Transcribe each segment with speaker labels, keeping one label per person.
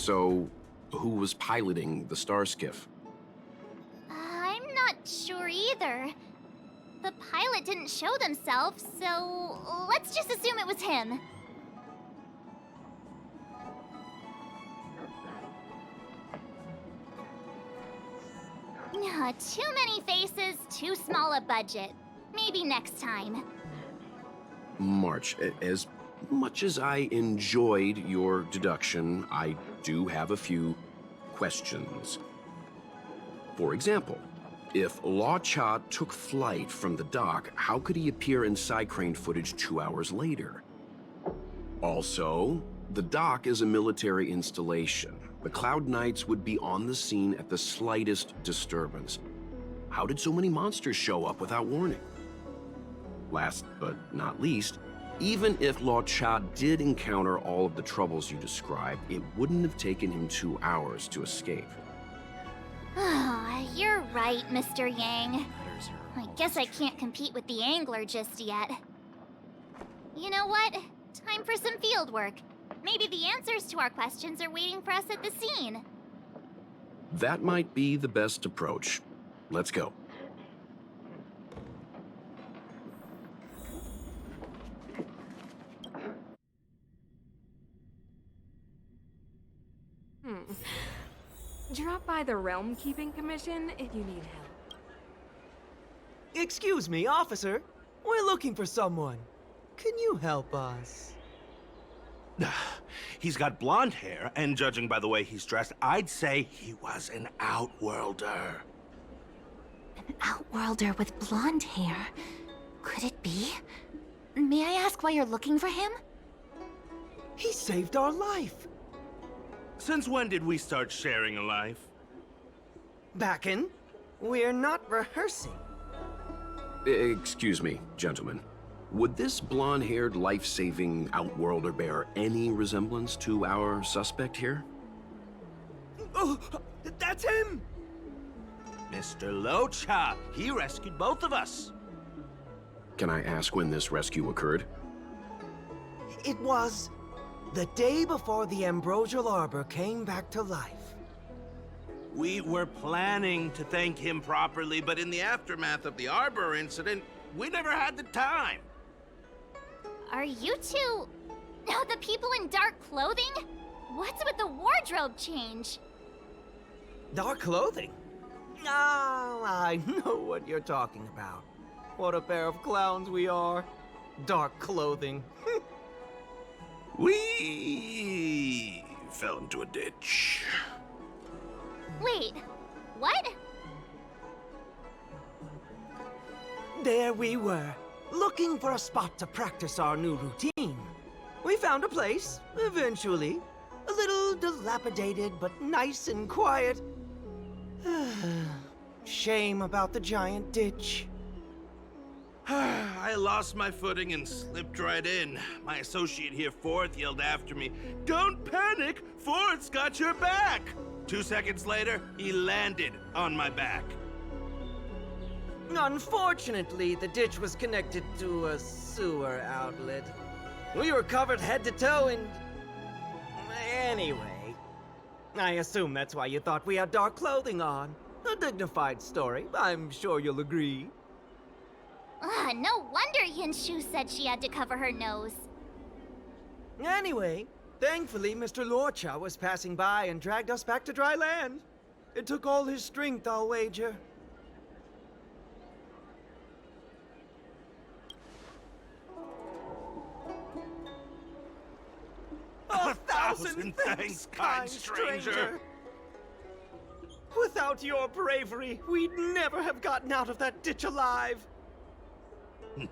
Speaker 1: So, who was piloting the star skiff?
Speaker 2: I'm not sure either. The pilot didn't show themselves, so let's just assume it was him. Too many faces, too small a budget. Maybe next time.
Speaker 1: March, as much as I enjoyed your deduction, I do have a few questions. For example, if Luocha took flight from the dock, how could he appear in side crane footage 2 hours later? Also, the dock is a military installation. The Cloud Knights would be on the scene at the slightest disturbance. How did so many monsters show up without warning? Last but not least, even if Luocha did encounter all of the troubles you described, it wouldn't have taken him 2 hours to escape.
Speaker 2: You're right, Mr. Yang. I guess I can't compete with the angler just yet. You know what? Time for some field work. Maybe the answers to our questions are waiting for us at the scene.
Speaker 1: That might be the best approach. Let's go.
Speaker 3: Drop by the Realm Keeping Commission if you need help.
Speaker 4: Excuse me, officer. We're looking for someone. Can you help us?
Speaker 5: He's got blonde hair, and judging by the way he's dressed, I'd say he was an outworlder.
Speaker 6: An outworlder with blonde hair? Could it be? May I ask why you're looking for him?
Speaker 4: He saved our life.
Speaker 5: Since when did we start sharing a life?
Speaker 4: Backen, we're not rehearsing.
Speaker 1: Excuse me, gentlemen. Would this blonde-haired, life-saving outworlder bear any resemblance to our suspect here?
Speaker 4: Oh, that's him!
Speaker 5: Mr. Luocha, he rescued both of us.
Speaker 1: Can I ask when this rescue occurred?
Speaker 4: It was the day before the Ambrosial Arbor came back to life.
Speaker 5: We were planning to thank him properly, but in the aftermath of the Arbor incident, we never had the time.
Speaker 2: Are you two... the people in dark clothing? What's with the wardrobe change?
Speaker 4: Dark clothing? Ah, I know what you're talking about. What a pair of clowns we are. Dark clothing.
Speaker 1: We fell into a ditch.
Speaker 2: Wait, what?
Speaker 4: There we were, looking for a spot to practice our new routine. We found a place, eventually. A little dilapidated, but nice and quiet. Shame about the giant ditch.
Speaker 5: I lost my footing and slipped right in. My associate here, Fourth, yelled after me, "Don't panic! Fourth's got your back!" 2 seconds later, he landed on my back.
Speaker 4: Unfortunately, the ditch was connected to a sewer outlet. We were covered head to toe in... Anyway, I assume that's why you thought we had dark clothing on. A dignified story, I'm sure you'll agree.
Speaker 2: No wonder Yinshu said she had to cover her nose.
Speaker 4: Anyway, thankfully Mr. Luocha was passing by and dragged us back to dry land. It took all his strength, I'll wager. A thousand thanks, kind stranger! Without your bravery, we'd never have gotten out of that ditch alive.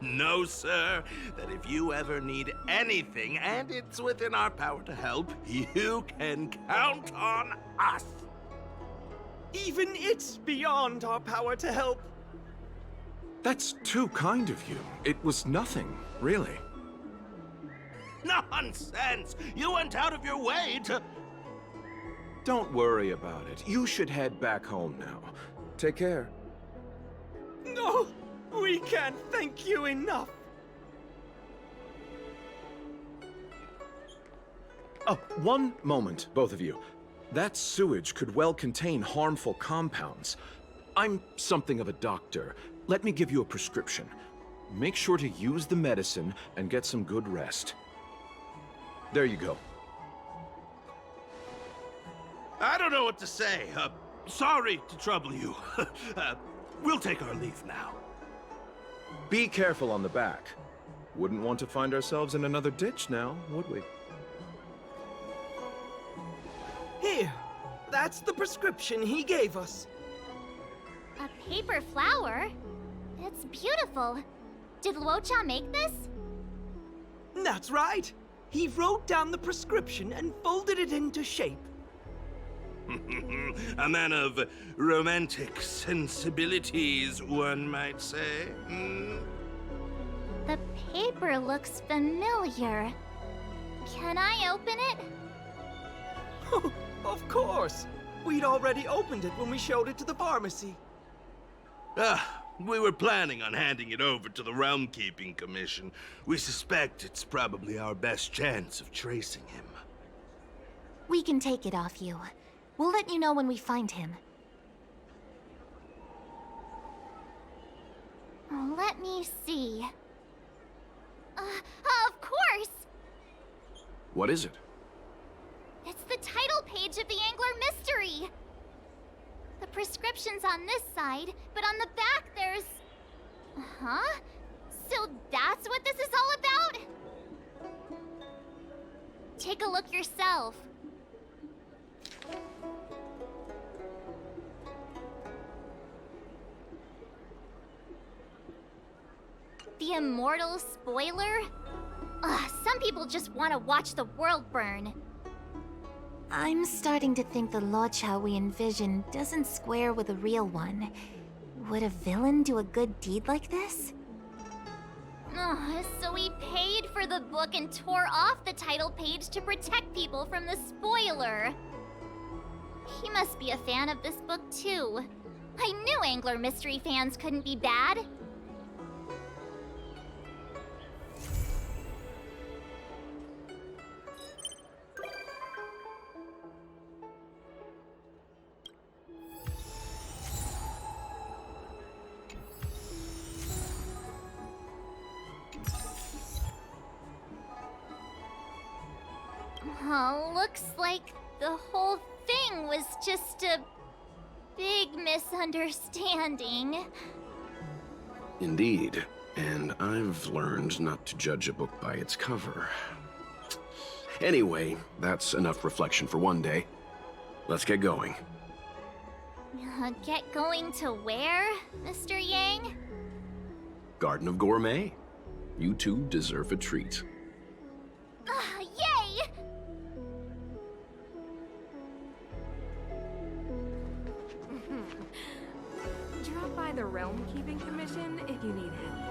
Speaker 5: No, sir. That if you ever need anything, and it's within our power to help, you can count on us.
Speaker 4: Even it's beyond our power to help.
Speaker 7: That's too kind of you. It was nothing, really.
Speaker 5: Nonsense! You went out of your way to...
Speaker 7: Don't worry about it. You should head back home now. Take care.
Speaker 4: No! We can't thank you enough!
Speaker 7: Oh, one moment, both of you. That sewage could well contain harmful compounds. I'm something of a doctor. Let me give you a prescription. Make sure to use the medicine and get some good rest. There you go.
Speaker 5: I don't know what to say. Sorry to trouble you. We'll take our leave now.
Speaker 7: Be careful on the back. Wouldn't want to find ourselves in another ditch now, would we?
Speaker 4: Here, that's the prescription he gave us.
Speaker 2: A paper flower? It's beautiful. Did Luocha make this?
Speaker 4: That's right. He wrote down the prescription and folded it into shape.
Speaker 5: A man of romantic sensibilities, one might say. Hmm?
Speaker 2: The paper looks familiar. Can I open it?
Speaker 4: Of course. We'd already opened it when we showed it to the pharmacy.
Speaker 5: We were planning on handing it over to the Realm Keeping Commission. We suspect it's probably our best chance of tracing him.
Speaker 6: We can take it off you. We'll let you know when we find him.
Speaker 2: Let me see. Of course!
Speaker 1: What is it?
Speaker 2: It's the title page of the Angler Mystery! The prescription's on this side, but on the back there's... Huh? So that's what this is all about? Take a look yourself. The immortal spoiler? Ugh, some people just want to watch the world burn.
Speaker 6: I'm starting to think the Luocha we envision doesn't square with a real one. Would a villain do a good deed like this?
Speaker 2: Ugh, so he paid for the book and tore off the title page to protect people from the spoiler. He must be a fan of this book too. I knew Angler Mystery fans couldn't be bad. Looks like the whole thing was just a big misunderstanding.
Speaker 1: Indeed. And I've learned not to judge a book by its cover. Anyway, that's enough reflection for one day. Let's get going.
Speaker 2: Get going to where, Mr. Yang?
Speaker 1: Garden of Gourmet. You two deserve a treat.
Speaker 2: Yay!
Speaker 3: Drop by the Realm Keeping Commission if you need help.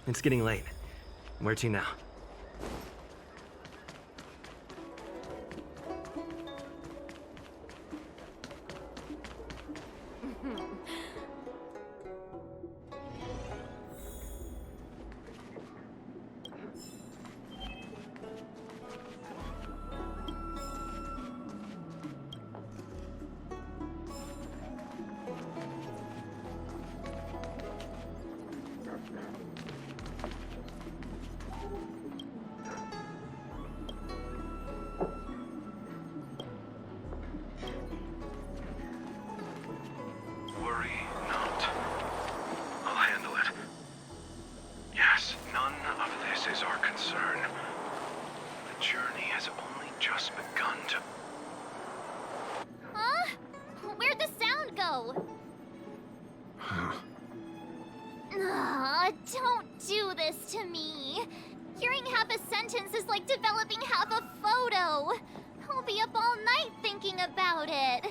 Speaker 8: It's getting late. Where to now?
Speaker 7: journey has only just begun to...
Speaker 2: Huh? Where'd the sound go? Don't do this to me. Hearing half a sentence is like developing half a photo. I'll be up all night thinking about it.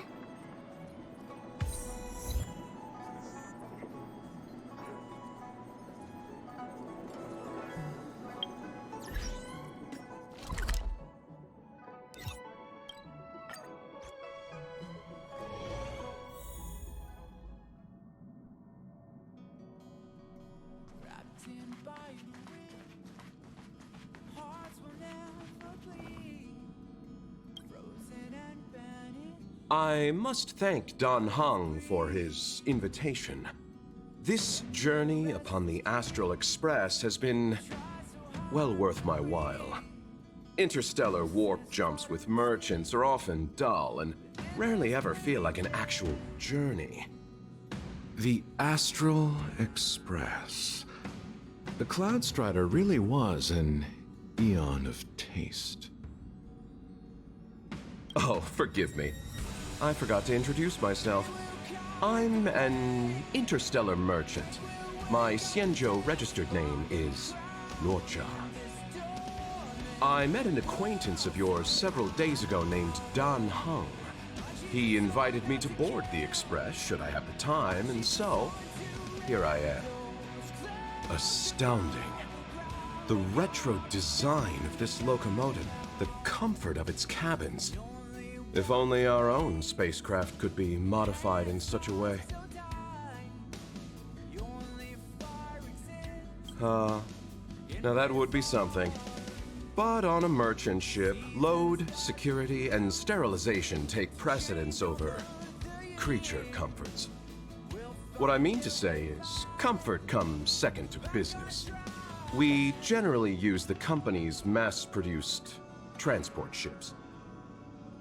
Speaker 9: I must thank Don Hung for his invitation. This journey upon the Astral Express has been well worth my while. Interstellar warp jumps with merchants are often dull and rarely ever feel like an actual journey.
Speaker 7: The Astral Express. The Cloud Strider really was an eon of taste.
Speaker 9: Oh, forgive me. I forgot to introduce myself. I'm an interstellar merchant. My Xianzhou registered name is Luocha. I met an acquaintance of yours several days ago named Don Hung. He invited me to board the Express should I have the time, and so here I am. Astounding. The retro design of this locomotive, the comfort of its cabins. If only our own spacecraft could be modified in such a way. Now that would be something. But on a merchant ship, load, security, and sterilization take precedence over creature comforts. What I mean to say is, comfort comes second to business. We generally use the company's mass-produced transport ships.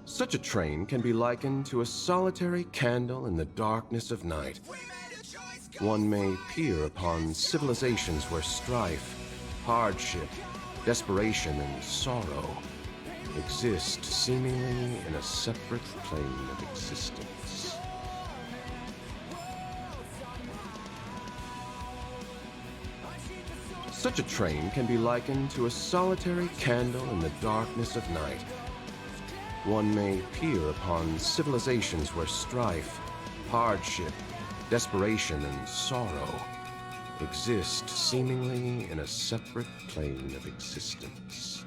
Speaker 9: Such a train can be likened to a solitary candle in the darkness of night. One may peer upon civilizations where strife, hardship, desperation, and sorrow exist seemingly in a separate plane of existence. Such a train can be likened to a solitary candle in the darkness of night. One may peer upon civilizations where strife, hardship, desperation, and sorrow exist seemingly in a separate plane of existence.